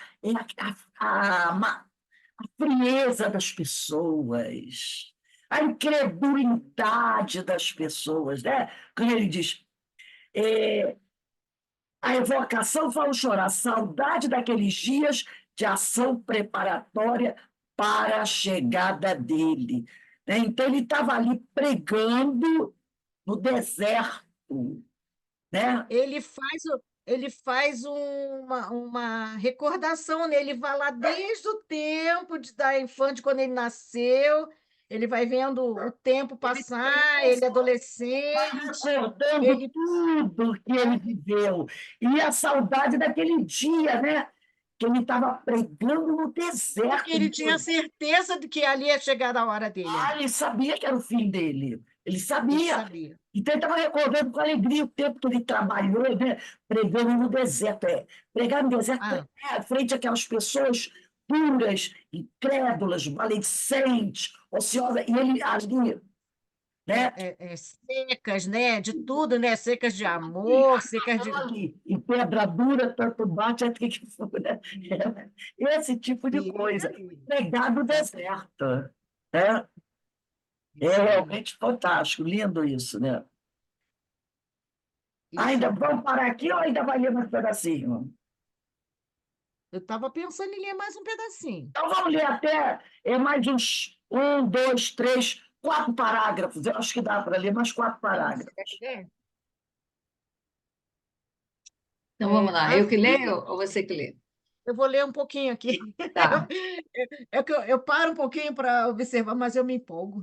frieza das pessoas, a incredulidade das pessoas. Né? Quando ele diz... a evocação fala chorar, saudade daqueles dias de ação preparatória para a chegada dele. Né? Então, ele estava ali pregando no deserto. Né? Ele faz uma recordação, né? Ele vai lá desde o tempo da infância, quando ele nasceu, ele vai vendo o tempo passar, ele adolescente, Recordando ele tudo que ele viveu. E a saudade daquele dia, né? Que ele estava pregando no deserto. porque ele tinha certeza de que ali ia chegar a hora dele. Ele sabia que era o fim dele. Ele Ele sabia. sabia. Então, ele estava recordando com alegria o tempo que ele trabalhou, né? Pregando no deserto. Pregar no deserto, frente àquelas pessoas impuras, incrédulas, maledicentes, ociosas, e ele ali, né? Secas, né? De tudo, né? Secas de amor, secas de... Ali, em pedra dura, tanto bate até que fura. Esse tipo de Isso coisa. aí. Pregado no deserto. Né? É Isso aí. realmente fantástico, lindo isso, né? Isso Ainda aí. vamos parar aqui ou ainda vai ler mais um pedacinho? Eu estava pensando em ler mais um pedacinho. Então vamos ler até mais uns 1, 2, 3, 4 parágrafos. Eu acho que dá para ler mais 4 parágrafos. Então vamos lá. Eu que Havia- leio ou você que lê? Eu vou ler um pouquinho aqui. Tá. É que eu paro um pouquinho para observar, mas eu me empolgo.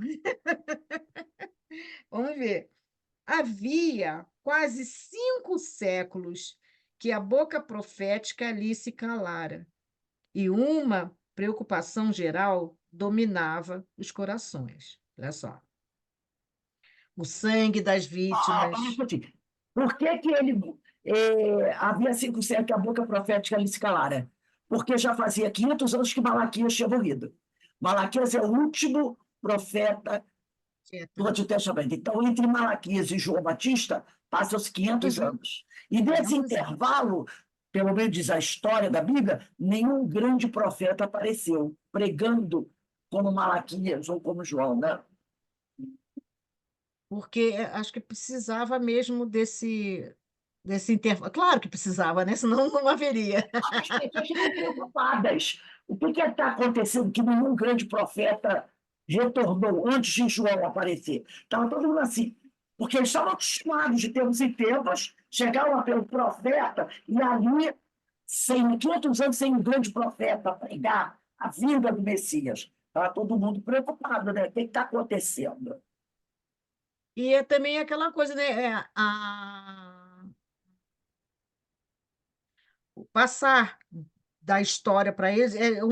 Vamos ver. Havia quase 5 séculos que a boca profética ali se calara, e uma preocupação geral dominava os corações. Olha só. O sangue das vítimas. Por que que ele havia 5 séculos que a boca profética lhe se calara? Porque já fazia 500 anos que Malaquias tinha morrido. Malaquias é o último profeta do Antigo Testamento. Então, entre Malaquias e João Batista, passam-se 500 anos. E nesse 500 anos. intervalo, pelo menos diz a história da Bíblia, nenhum grande profeta apareceu pregando como Malaquias ou como João, né? Porque acho que precisava mesmo desse intervalo. Claro que precisava, né? Senão não haveria. As pessoas ficam preocupadas. O que está acontecendo que nenhum grande profeta retornou antes de João aparecer? Estava todo mundo assim, porque eles estavam acostumados de tempos em tempos, chegavam pelo profeta, e ali, 500 anos sem um grande profeta pregar a vinda do Messias. Estava todo mundo preocupado, né? O que está acontecendo? E é também aquela coisa, né? O passar da história para eles é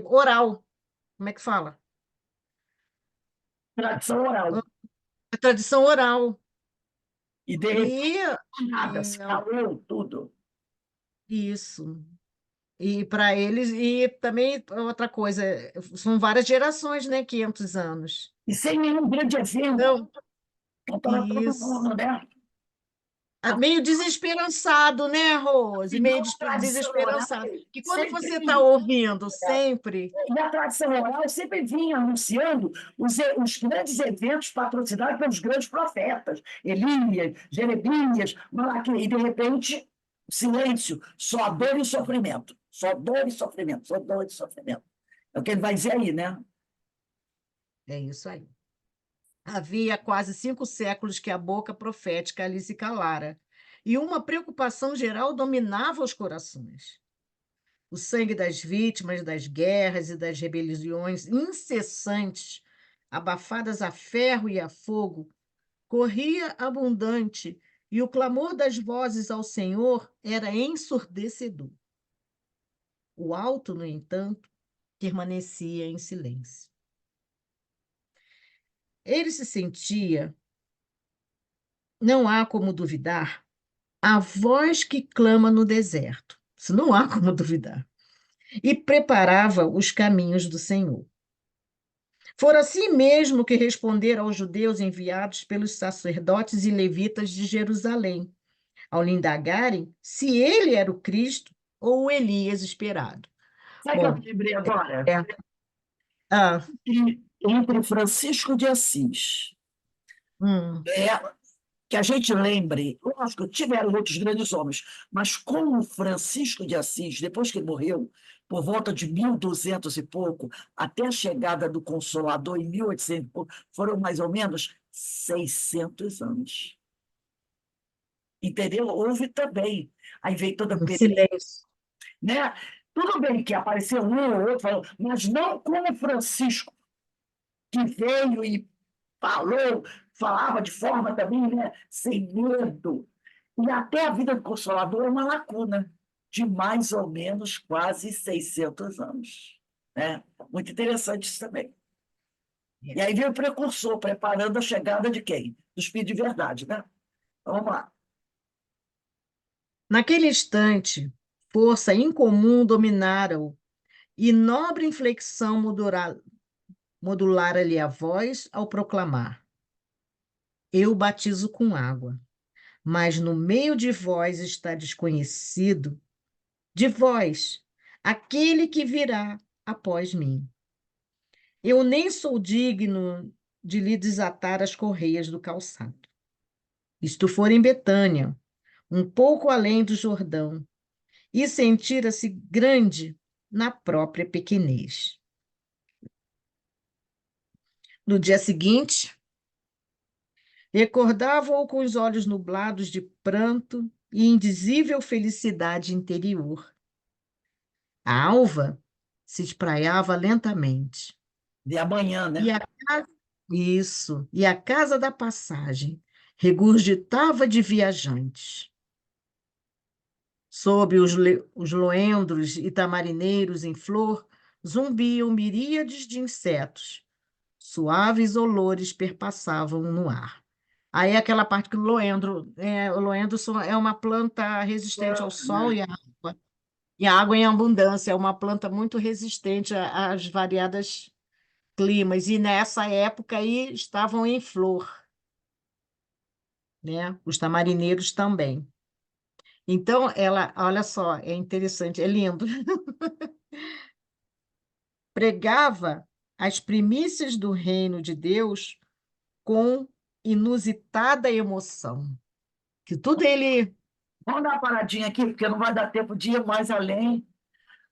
oral. Como é que fala? Tradição oral. A tradição oral. E de repente, E, nada, e se calou tudo. isso. E para eles, e também outra coisa, são várias gerações, né? 500 anos. E sem nenhum grande evento. Então, Então, estava todo isso. mundo, né? Meio desesperançado, né, Rose? Meio Não, a tradição oral desesperançado. Que quando sempre você está ouvindo sempre, e a tradição oral sempre vinha anunciando os grandes eventos patrocinados pelos grandes profetas, Elias, Jeremias, Malaquias, e de repente, silêncio, só dor e sofrimento, só dor e sofrimento, só dor e sofrimento. É o que ele vai dizer aí, né? é isso aí. Havia quase 5 séculos que a boca profética ali se calara, e uma preocupação geral dominava os corações. O sangue das vítimas das guerras e das rebeliões incessantes, abafadas a ferro e a fogo, corria abundante, e o clamor das vozes ao Senhor era ensurdecedor. O alto, no entanto, permanecia em silêncio. Ele se sentia, não há como duvidar, a voz que clama no deserto. Isso não há como duvidar. E preparava os caminhos do Senhor. Fora assim mesmo que responderam aos judeus enviados pelos sacerdotes e levitas de Jerusalém, ao lhe indagarem se ele era o Cristo ou o Elias esperado. Sabe o que eu Bom, me lembrei agora? é. Ah, Entre Francisco de Assis, hum, que a gente lembre, lógico, tiveram outros grandes homens, mas como Francisco de Assis, depois que ele morreu, por volta de 1200 e pouco, até a chegada do Consolador em 1800 e pouco, foram mais ou menos 600 anos. Entendeu? Houve também. Aí veio toda a silêncio. né? Tudo bem que apareceu um ou outro, mas não como Francisco, que veio e falou, falava de forma também, né, sem medo. E até a vida do Consolador é uma lacuna de mais ou menos quase 600 anos. Né? Muito interessante isso também. E aí veio o precursor, preparando a chegada de quem? Do Espírito de Verdade. Né? Então, vamos lá. Naquele instante, força incomum dominara-o, e nobre inflexão modulara-lhe a voz ao proclamar: Eu batizo com água, mas no meio de vós está desconhecido, de vós, aquele que virá após mim. Eu nem sou digno de lhe desatar as correias do calçado. Isto for em Betânia, um pouco além do Jordão, e sentira-se grande na própria pequenez. No dia seguinte, recordava-o com os olhos nublados de pranto e indizível felicidade interior. A alva se espraiava lentamente. De amanhã, né? E a casa, isso, e a casa da passagem regurgitava de viajantes. Sob os loendros e tamarineiros em flor, zumbiam miríades de insetos. Suaves olores perpassavam no ar. Aí é aquela parte que o loendro é uma planta resistente ao sol e a água em abundância, é uma planta muito resistente às variadas climas, e nessa época aí estavam em flor, né? Os tamarineiros também. Então, ela, olha só, é interessante, é lindo. Pregava as primícias do reino de Deus com inusitada emoção. Que tudo ele. Vamos dar uma paradinha aqui, porque não vai dar tempo de ir mais além,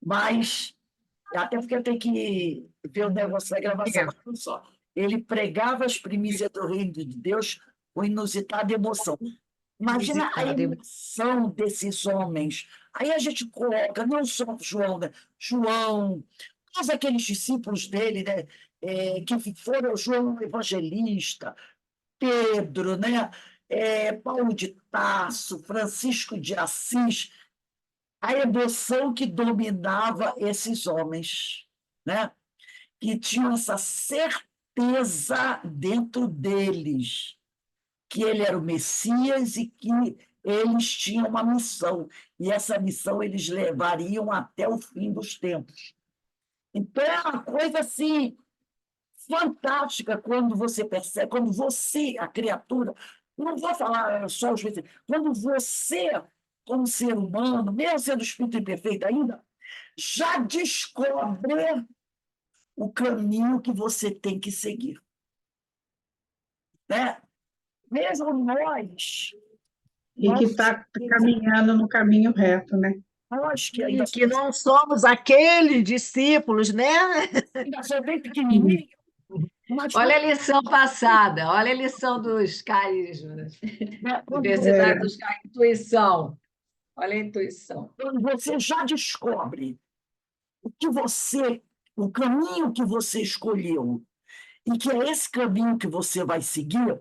mas até porque eu tenho que ver o negócio da gravação. Mas olha só, ele pregava as primícias do reino de Deus com inusitada emoção. Imagina a Inusitada emoção desses homens. Aí a gente coloca não só João, né? João, todos aqueles discípulos dele, né? Que foram João Evangelista, Pedro, né? Paulo de Tarso, Francisco de Assis, a emoção que dominava esses homens, né? Que tinham essa certeza dentro deles que ele era o Messias e que eles tinham uma missão, e essa missão eles levariam até o fim dos tempos. Então é uma coisa assim fantástica quando você percebe, quando você, a criatura, não vou falar só os espíritos, quando você, como ser humano, mesmo sendo espírito imperfeito ainda, já descobre o caminho que você tem que seguir. Né? Mesmo E que está caminhando no caminho reto, né? nós que ainda que não somos aqueles discípulos, né? sou bem pequenininho, mas Olha a lição passada, olha a lição dos carismas. Diversidade dos carismas, intuição. Olha a intuição. quando você já descobre o caminho que você escolheu, e que é esse caminho que você vai seguir,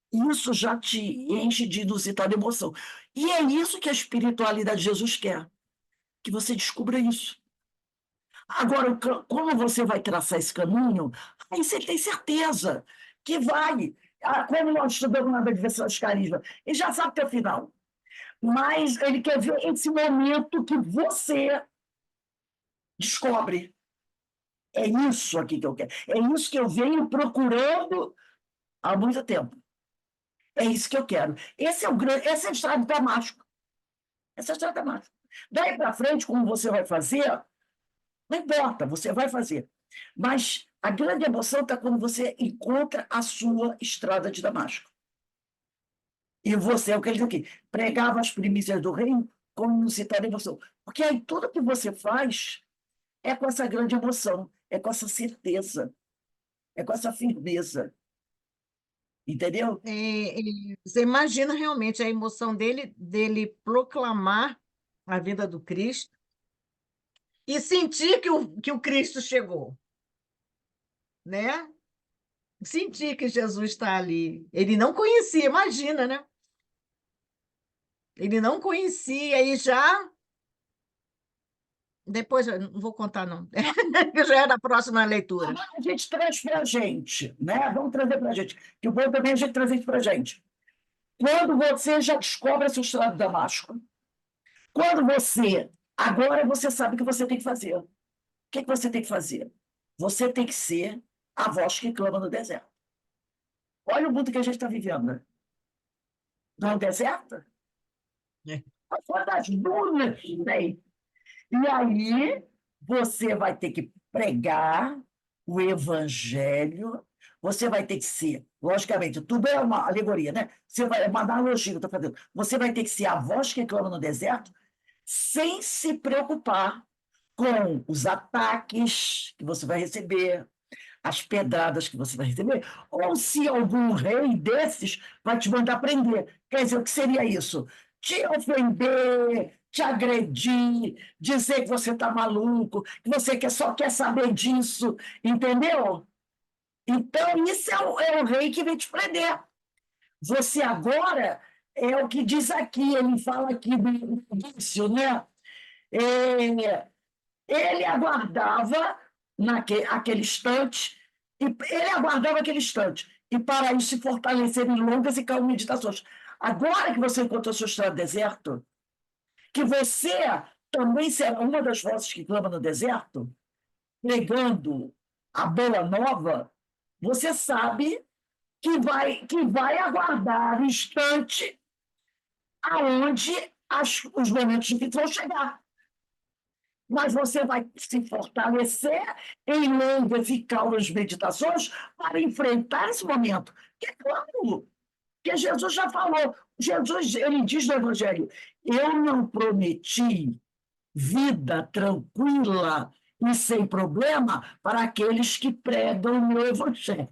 isso já te enche de inusitada emoção. E é isso que a espiritualidade de Jesus quer, que você descubra isso. Agora, como você vai traçar esse caminho, aí você tem certeza que vai. Como nós estudamos na Diversidade dos Carismas, ele já sabe até o final. Mas ele quer ver esse momento que você descobre. É isso aqui que eu quero. É isso que eu venho procurando há muito tempo. É isso que eu quero. Essa é a estrada do Damasco. Essa é a estrada do Damasco. Daí para frente, como você vai fazer, não importa, você vai fazer. Mas a grande emoção está quando você encontra a sua estrada de Damasco. E você, é o que ele diz aqui, pregava as primícias do reino como inusitada emoção. Porque aí tudo que você faz é com essa grande emoção, é com essa certeza, é com essa firmeza. Entendeu? Você imagina realmente a emoção dele proclamar a vida do Cristo e sentir que o Cristo chegou, né? Sentir que Jesus está ali. Ele não conhecia, imagina, né? Ele não conhecia e já. Depois, eu não vou contar, não. Já é da próxima leitura. Agora a gente traz para a gente, né? Vamos trazer para a gente. Que o bom também é a gente trazer isso para a gente. Quando você já descobre a sua estrada de Damasco, quando você. Agora você sabe o que você tem que fazer. que você tem que fazer? Você tem que ser a voz que clama no deserto. Olha o mundo que a gente está vivendo, né? Não é um deserto? É. Fora das dunas, né? E aí você vai ter que pregar o evangelho, você vai ter que ser, logicamente, tudo é uma alegoria, né? Você vai, é uma analogia que eu estou fazendo. Você vai ter que ser a voz que clama no deserto, sem se preocupar com os ataques que você vai receber, as pedradas que você vai receber, ou se algum rei desses vai te mandar prender. Quer dizer, o que seria isso? Te ofender, te agredir, dizer que você está maluco, que você só quer saber disso, entendeu? Então, isso é o rei que vem te prender. Você agora é o que diz aqui, ele fala aqui no início, né? É, ele aguardava aquele instante, ele aguardava aquele instante, e para isso se fortalecer em longas e calmas meditações. Agora que você encontrou sua estrada no deserto, que você também será uma das vozes que clama no deserto, pregando a boa nova, você sabe que vai aguardar o instante aonde os momentos difíceis vão chegar. Mas você vai se fortalecer em longas e calmas meditações para enfrentar esse momento. Que é claro, que Jesus já falou. Jesus, ele diz no Evangelho, eu não prometi vida tranquila e sem problema para aqueles que pregam o meu Evangelho.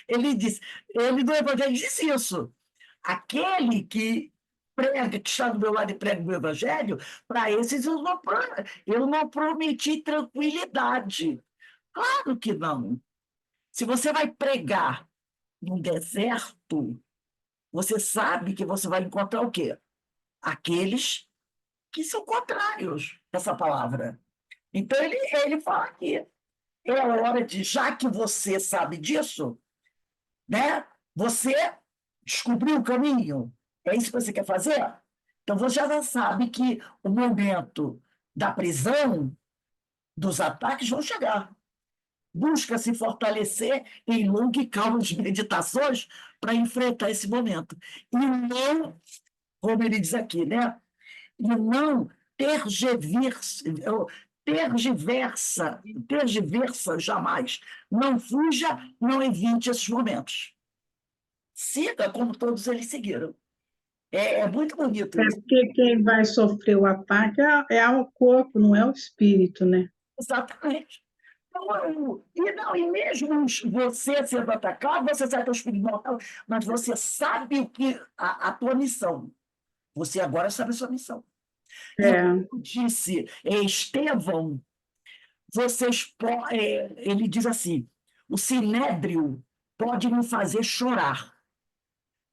Ele no Evangelho disse isso. Aquele que prega, que está do meu lado e prega o meu evangelho, para esses eu não prometi tranquilidade. Claro que não. Se você vai pregar num deserto, você sabe que você vai encontrar o quê? Aqueles que são contrários a essa palavra. Então, ele fala aqui, é hora de, já que você sabe disso, né? Você descobriu o caminho? É isso que você quer fazer? Então você já sabe que o momento da prisão, dos ataques vão chegar. Busca se fortalecer em longas e calmas meditações para enfrentar esse momento. E não, como ele diz aqui, né? E não tergiversa jamais. Não fuja, não evite esses momentos. Siga como todos eles seguiram. É muito bonito É isso. porque quem vai sofrer o ataque é o corpo, não é o espírito, né? Exatamente. E mesmo você sendo atacado, você sabe que é o espírito mortal, mas você sabe a tua missão. Você agora sabe a sua missão. E É, como disse Estevão, ele diz assim, o sinédrio pode me fazer chorar,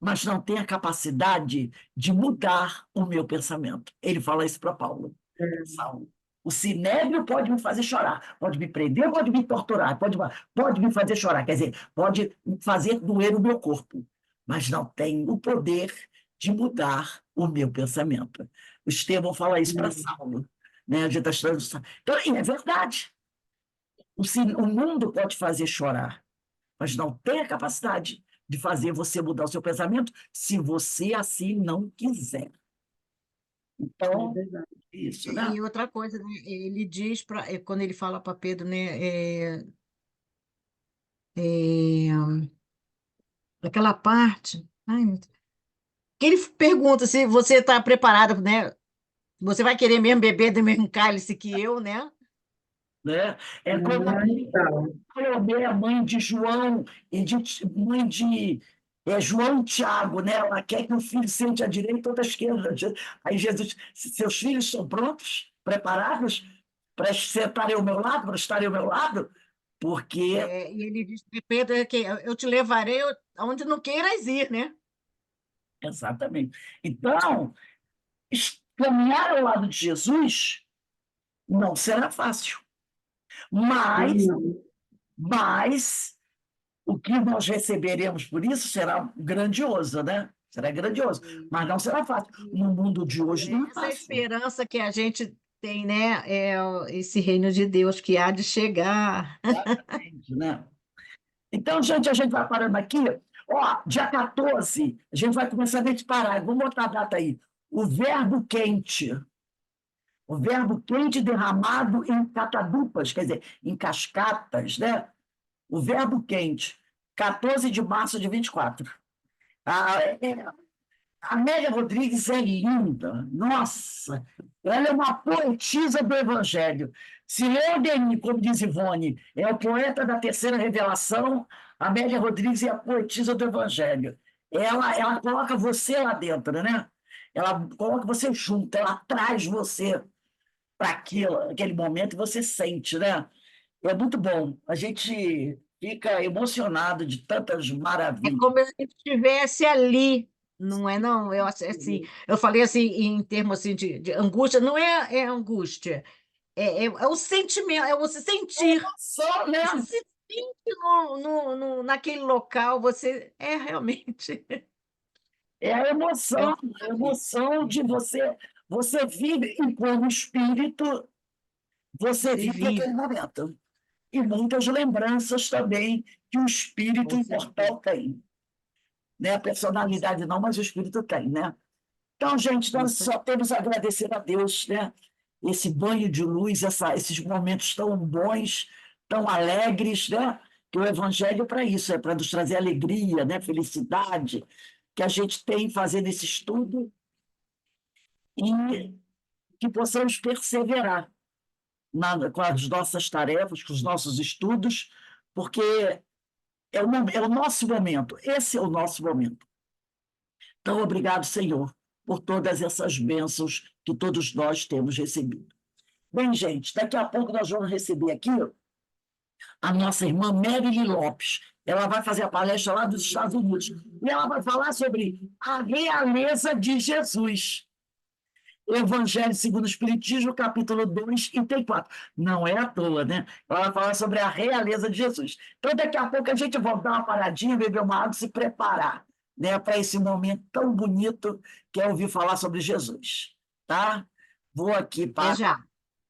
mas não tem a capacidade de mudar o meu pensamento. Ele fala isso para Paulo. Saulo. O sinédrio pode me fazer chorar, pode me prender, pode me torturar, pode me fazer chorar, quer dizer, pode fazer doer o meu corpo, mas não tem o poder de mudar o meu pensamento. O Estevão fala isso para Saulo. Né? A gente está estudando. Então, e é verdade. O mundo pode fazer chorar, mas não tem a capacidade de fazer você mudar o seu pensamento se você assim não quiser. é Então, verdade. isso, né? E outra coisa, né? Ele diz, quando ele fala para Pedro, né? Aquela parte. Ai, que ele pergunta se você está preparado, né? Você vai querer mesmo beber do mesmo cálice que eu, né? Né? É como Então, Salomé, a mãe de João, mãe de João e Tiago, né? Ela quer que o filho sente à direita ou à esquerda. Aí Jesus, seus filhos estão prontos, preparados para sentarem ao meu lado, para estarem ao meu lado? Porque, E ele diz para Pedro que eu te levarei aonde não queiras ir, né? exatamente. Então, caminhar ao lado de Jesus não será fácil, mas, não. mas o que nós receberemos por isso será grandioso, né? Será grandioso, mas não será fácil. No mundo de hoje não é Essa é a fácil. esperança que a gente tem, né, esse reino de Deus que há de chegar. Exatamente, né? Então, gente, a gente vai parando aqui. Ó, dia 14, a gente vai começar a parar. Vamos botar a data aí. O verbo quente. O verbo quente derramado em catadupas, quer dizer, em cascatas, né? O verbo quente. 14 de março de 24. A Amélia Rodrigues é linda. Nossa, ela é uma poetisa do Evangelho. Se Leodenis, como diz Ivone, é o poeta da terceira revelação, Amélia Rodrigues é a poetisa do Evangelho. Ela coloca você lá dentro, né? Ela coloca você junto, ela traz você para aquele momento e você sente, né? É muito bom. A gente fica emocionado de tantas É maravilhas. como se a gente estivesse ali, não é não? Assim, eu falei assim em termos assim, de angústia, não é angústia, é o sentimento, é você sentir. Só, né? Você se sente naquele local, você é realmente. É a É um... emoção de você vive enquanto espírito, você Você vive aquele vive, momento. E muitas lembranças também que o espírito com certeza. imortal tem. Né? A personalidade não, mas o espírito tem, né? Então, gente, nós Isso. só temos a agradecer a Deus, né? Esse banho de luz, esses momentos tão bons, tão alegres, né? Que o Evangelho é para isso, é para nos trazer alegria, né? Felicidade, que a gente tem fazendo esse estudo e que possamos perseverar com as nossas tarefas, com os nossos estudos, porque é o nosso momento, esse é o nosso momento. Então, obrigado, Senhor, por todas essas bênçãos que todos nós temos recebido. Bem, gente, daqui a pouco nós vamos receber aqui a nossa irmã Marilyn Lopes. Ela vai fazer a palestra lá dos Estados Unidos. E ela vai falar sobre a realeza de Jesus. Evangelho segundo o Espiritismo, capítulo 2, item 4. Não é à toa, né? Ela vai falar sobre a realeza de Jesus. Então, daqui a pouco a gente vai dar uma paradinha, beber uma água e se preparar, né, para esse momento tão bonito que é ouvir falar sobre Jesus. Tá? Vou aqui Até para já.